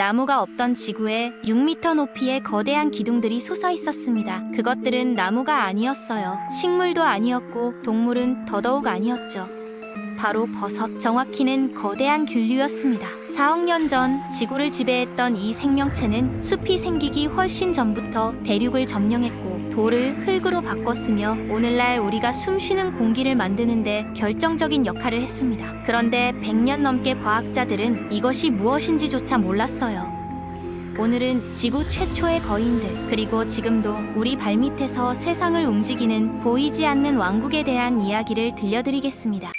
나무가 없던 지구에 6m 높이의 거대한 기둥들이 솟아 있었습니다. 그것들은 나무가 아니었어요. 식물도 아니었고 동물은 더더욱 아니었죠. 바로 버섯, 정확히는 거대한 균류였습니다. 4억 년 전 지구를 지배했던 이 생명체는 숲이 생기기 훨씬 전부터 대륙을 점령했고 돌을 흙으로 바꿨으며 오늘날 우리가 숨쉬는 공기를 만드는데 결정적인 역할을 했습니다. 그런데 100년 넘게 과학자들은 이것이 무엇인지조차 몰랐어요. 오늘은 지구 최초의 거인들, 그리고 지금도 우리 발밑에서 세상을 움직이는 보이지 않는 왕국에 대한 이야기를 들려드리겠습니다.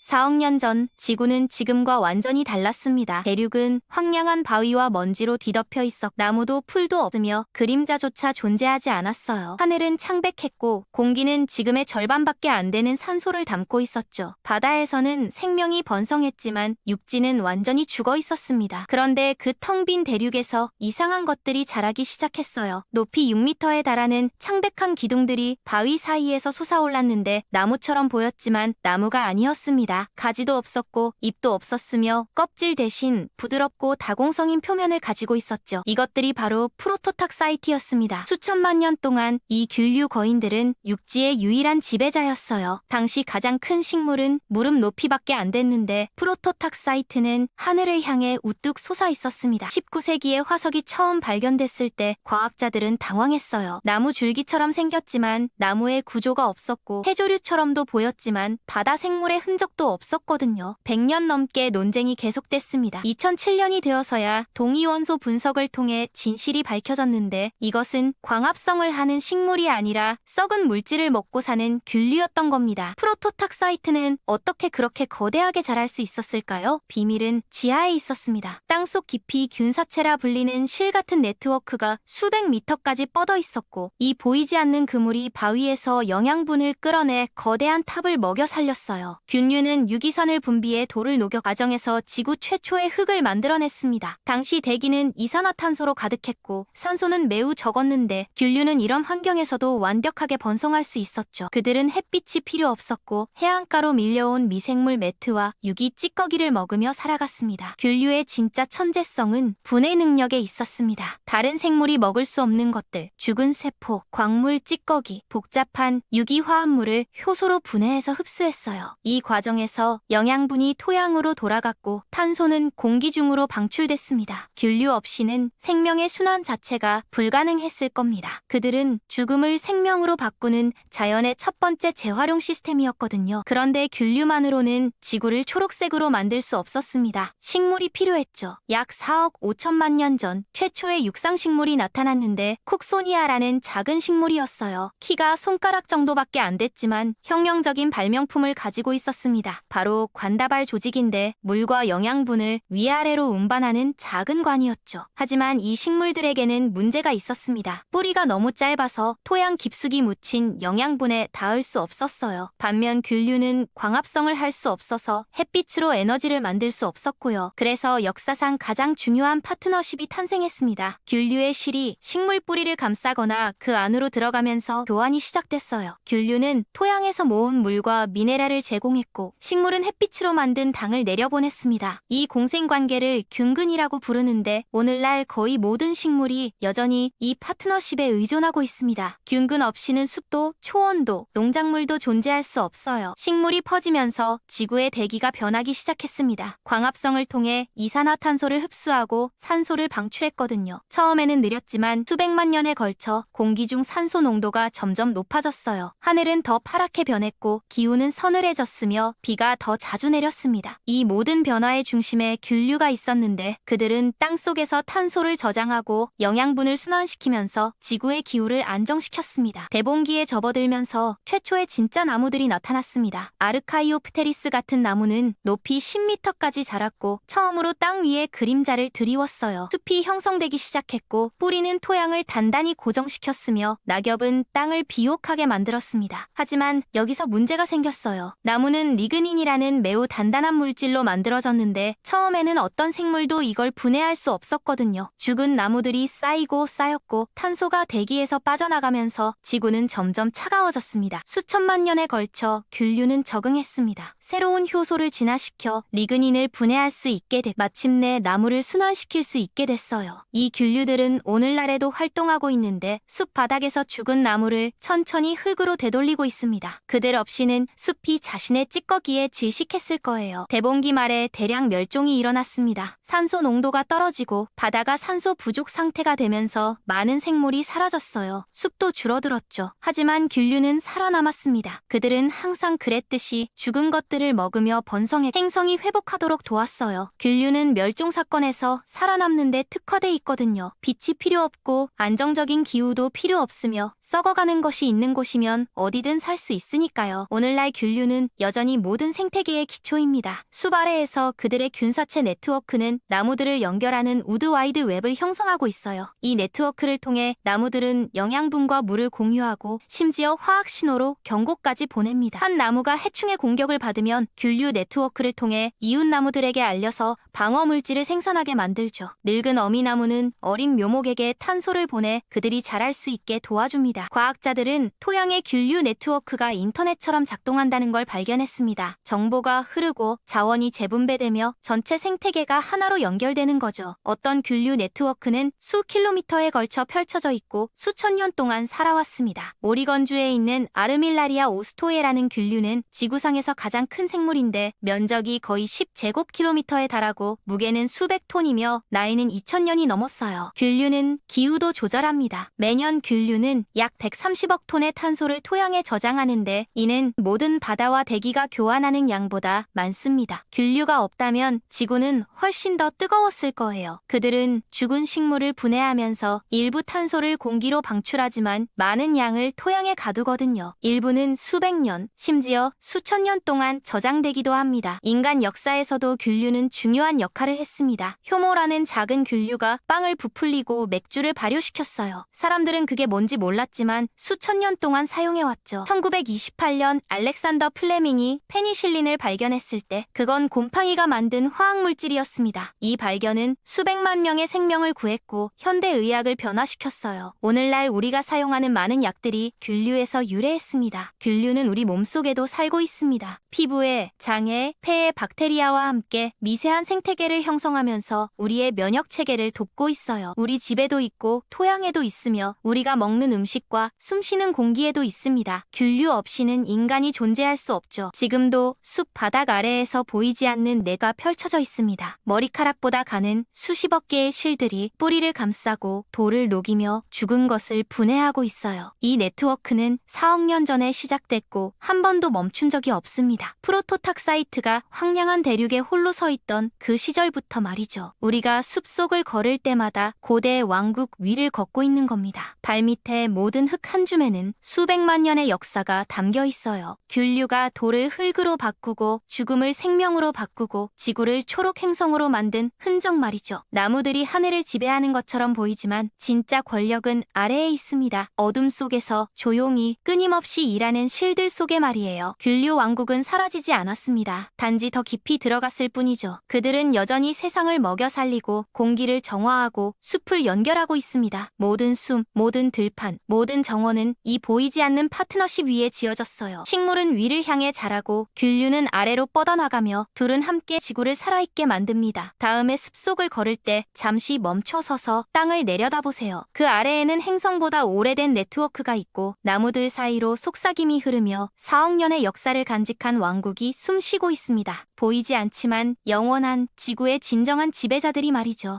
4억 년 전 지구는 지금과 완전히 달랐습니다. 대륙은 황량한 바위와 먼지로 뒤덮여 있었고 나무도 풀도 없으며 그림자조차 존재하지 않았어요. 하늘은 창백했고 공기는 지금의 절반밖에 안 되는 산소를 담고 있었죠. 바다에서는 생명이 번성했지만 육지는 완전히 죽어 있었습니다. 그런데 그 텅 빈 대륙에서 이상한 것들이 자라기 시작했어요. 높이 6m에 달하는 창백한 기둥들이 바위 사이에서 솟아올랐는데 나무처럼 보였지만 나무가 아니었습니다. 가지도 없었고 잎도 없었으며 껍질 대신 부드럽고 다공성인 표면을 가지고 있었죠. 이것들이 바로 프로토탁사이트였습니다. 수천만 년 동안 이 균류 거인들은 육지의 유일한 지배자였어요. 당시 가장 큰 식물은 무릎 높이밖에 안 됐는데 프로토탁사이트는 하늘을 향해 우뚝 솟아 있었습니다. 19세기에 화석이 처음 발견됐을 때 과학자들은 당황했어요. 나무 줄기처럼 생겼지만 나무의 구조가 없었고 해조류처럼도 보였지만 바다 생물의 흔적도 없었거든요. 100년 넘게 논쟁이 계속됐습니다. 2007년이 되어서야 동위원소 분석을 통해 진실이 밝혀졌는데 이것은 광합성을 하는 식물이 아니라 썩은 물질을 먹고 사는 균류였던 겁니다. 프로토탁사이트는 어떻게 그렇게 거대하게 자랄 수 있었을까요? 비밀은 지하에 있었습니다. 땅속 깊이 균사체라 불리는 실 같은 네트워크가 수백 미터까지 뻗어 있었고 이 보이지 않는 그물이 바위에서 영양분을 끌어내 거대한 탑을 먹여 살렸어요. 균류는 유기산을 분비해 돌을 녹여 과정에서 지구 최초의 흙을 만들어냈습니다. 당시 대기는 이산화탄소로 가득했고 산소는 매우 적었는데 균류는 이런 환경에서도 완벽하게 번성할 수 있었죠. 그들은 햇빛이 필요 없었고 해안가로 밀려온 미생물 매트와 유기 찌꺼기를 먹으며 살아갔습니다. 균류의 진짜 천재성은 분해 능력에 있었습니다. 다른 생물이 먹을 수 없는 것들, 죽은 세포, 광물 찌꺼기, 복잡한 유기 화합물을 효소로 분해해서 흡수했어요. 이 과정에서 영양분이 토양으로 돌아갔고 탄소는 공기 중으로 방출됐습니다. 균류 없이는 생명의 순환 자체가 불가능했을 겁니다. 그들은 죽음을 생명으로 바꾸는 자연의 첫 번째 재활용 시스템이었거든요. 그런데 균류만으로는 지구를 초록색으로 만들 수 없었습니다. 식물이 필요했죠. 약 4억 5천만 년 전 최초의 육상식물이 나타났는데 콕소니아라는 작은 식물이었어요. 키가 손가락 정도밖에 안 됐지만 혁명적인 발명품을 가지고 있었습니다. 바로 관다발 조직인데 물과 영양분을 위아래로 운반하는 작은 관이었죠. 하지만 이 식물들에게는 문제가 있었습니다. 뿌리가 너무 짧아서 토양 깊숙이 묻힌 영양분에 닿을 수 없었어요. 반면 균류는 광합성을 할 수 없어서 햇빛으로 에너지를 만들 수 없었고요. 그래서 역사상 가장 중요한 파트너십이 탄생했습니다. 균류의 실이 식물 뿌리를 감싸거나 그 안으로 들어가면서 교환이 시작됐어요. 균류는 토양에서 모은 물과 미네랄을 제공했고 식물은 햇빛으로 만든 당을 내려보냈습니다. 이 공생관계를 균근이라고 부르는데 오늘날 거의 모든 식물이 여전히 이 파트너십에 의존하고 있습니다. 균근 없이는 숲도 초원도 농작물도 존재할 수 없어요. 식물이 퍼지면서 지구의 대기가 변하기 시작했습니다. 광합성을 통해 이산화탄소를 흡수하고 산소를 방출했거든요. 처음에는 느렸지만 수백만 년에 걸쳐 공기 중 산소 농도가 점점 높아졌어요. 하늘은 더 파랗게 변했고 기후는 서늘해졌으며 비가 더 자주 내렸습니다. 이 모든 변화의 중심에 균류가 있었는데 그들은 땅속에서 탄소를 저장하고 영양분을 순환시키면서 지구의 기후를 안정시켰습니다. 대봉기에 접어들면서 최초의 진짜 나무들이 나타났습니다. 아르카이오프테리스 같은 나무는 높이 10m까지 자랐고 처음으로 땅 위에 그림자를 드리웠어요. 숲이 형성되기 시작했고 뿌리는 토양을 단단히 고정시켰으며 낙엽은 땅을 비옥하게 만들었습니다. 하지만 여기서 문제가 생겼어요. 나무는 리그닌이라는 매우 단단한 물질로 만들어졌는데 처음에는 어떤 생물도 이걸 분해할 수 없었거든요. 죽은 나무들이 쌓이고 쌓였고 탄소가 대기에서 빠져나가면서 지구는 점점 차가워졌습니다. 수천만 년에 걸쳐 균류는 적응했습니다. 새로운 효소를 진화시켜 리그닌을 분해할 수 있게 돼 마침내 나무를 순환시킬 수 있게 됐어요. 이 균류들은 오늘날에도 활동하고 있는데 숲 바닥에서 죽은 나무를 천천히 흙으로 되돌리고 있습니다. 그들 없이는 숲이 자신의 찌꺼기에 질식했을 거예요. 대봉기 말에 대량 멸종이 일어났습니다. 산소 농도가 떨어지고 바다가 산소 부족 상태가 되면서 많은 생물이 사라졌어요. 숲도 줄어들었죠. 하지만 균류는 살아남았습니다. 그들은 항상 그랬듯이 죽은 것들을 먹으며 번성해 행성이 회복하도록 도왔어요. 균류는 멸종 사건에서 살아남는데 특화돼 있거든요. 빛이 필요 없고 안정적인 기후도 필요 없으며 썩어가는 것이 있는 곳이면 어디든 살 수 있으니까요. 오늘날 균류는 여전히 모든 생태계의 기초입니다. 숲 아래에서 그들의 균사체 네트워크는 나무들을 연결하는 우드와이드 웹을 형성하고 있어요. 이 네트워크를 통해 나무들은 영양분과 물을 공유하고 심지어 화학 신호로 경고까지 보냅니다. 한 나무가 해충의 공격을 받으면 균류 네트워크를 통해 이웃 나무들에게 알려서 방어 물질을 생산하게 만들죠. 늙은 어미나무는 어린 묘목에게 탄소를 보내 그들이 자랄 수 있게 도와줍니다. 과학자들은 토양의 균류 네트워크가 인터넷처럼 작동한다는 걸 발견했습니다. 정보가 흐르고 자원이 재분배되며 전체 생태계가 하나로 연결되는 거죠. 어떤 균류 네트워크는 수 킬로미터에 걸쳐 펼쳐져 있고 수천 년 동안 살아왔습니다. 오리건주에 있는 아르밀라리아 오스토에라는 균류는 지구상에서 가장 큰 생물인데 면적이 거의 10제곱킬로미터에 달하고 무게는 수백 톤이며 나이는 2000년이 넘었어요. 균류는 기후도 조절합니다. 매년 균류는 약 130억 톤의 탄소를 토양에 저장하는데 이는 모든 바다와 대기가 교환하는 양보다 많습니다. 균류가 없다면 지구는 훨씬 더 뜨거웠을 거예요. 그들은 죽은 식물을 분해하면서 일부 탄소를 공기로 방출하지만 많은 양을 토양에 가두거든요. 일부는 수백 년, 심지어 수천 년 동안 저장되기도 합니다. 인간 역사에서도 균류는 중요한 역할을 했습니다. 효모라는 작은 균류가 빵을 부풀리고 맥주를 발효시켰어요. 사람들은 그게 뭔지 몰랐지만 수천 년 동안 사용해왔죠. 1928년 알렉산더 플레밍이 페니실린을 발견했을 때 그건 곰팡이가 만든 화학물질이었습니다. 이 발견은 수백만 명의 생명을 구했고 현대의학을 변화시켰어요. 오늘날 우리가 사용하는 많은 약들이 균류에서 유래했습니다. 균류는 우리 몸속에도 살고 있습니다. 피부에, 장에, 폐에 박테리아와 함께 미세한 생태계를 형성하면서 우리의 면역 체계를 돕고 있어요. 우리 집에도 있고 토양에도 있으며 우리가 먹는 음식과 숨쉬는 공기에도 있습니다. 균류 없이는 인간이 존재할 수 없죠. 지금도 숲 바닥 아래에서 보이지 않는 뇌가 펼쳐져 있습니다. 머리카락보다 가는 수십억 개의 실들이 뿌리를 감싸고 돌을 녹이며 죽은 것을 분해하고 있어요. 이 네트워크는 4억 년 전에 시작됐고 한 번도 멈춘 적이 없습니다. 프로토탁사이트가 황량한 대륙에 홀로 서 있던 그 시절부터 말이죠. 우리가 숲속을 걸을 때마다 고대의 왕국 위를 걷고 있는 겁니다. 발밑의 모든 흙 한 줌에는 수백만 년의 역사가 담겨 있어요. 균류가 돌을 흙으로 바꾸고 죽음을 생명으로 바꾸고 지구를 초록 행성으로 만든 흔적 말이죠. 나무들이 하늘을 지배하는 것처럼 보이지만 진짜 권력은 아래에 있습니다. 어둠 속에서 조용히 끊임없이 일하는 실들 속에 말이에요. 균류 왕국은 사라지지 않았습니다. 단지 더 깊이 들어갔을 뿐이죠. 그들은 여전히 세상을 먹여 살리고 공기를 정화하고 숲을 연결하고 있습니다. 모든 숨, 모든 들판, 모든 정원은 이 보이지 않는 파트너십 위에 지어졌어요. 식물은 위를 향해 자라고 균류는 아래로 뻗어나가며 둘은 함께 지구를 살아있게 만듭니다. 다음에 숲속을 걸을 때 잠시 멈춰서서 땅을 내려다보세요. 그 아래에는 행성보다 오래된 네트워크가 있고 나무들 사이로 속삭임이 흐르며 4억 년의 역사를 간직한 왕국이 숨쉬고 있습니다. 보이지 않지만 영원한 지구의 진정한 지배자들이 말이죠.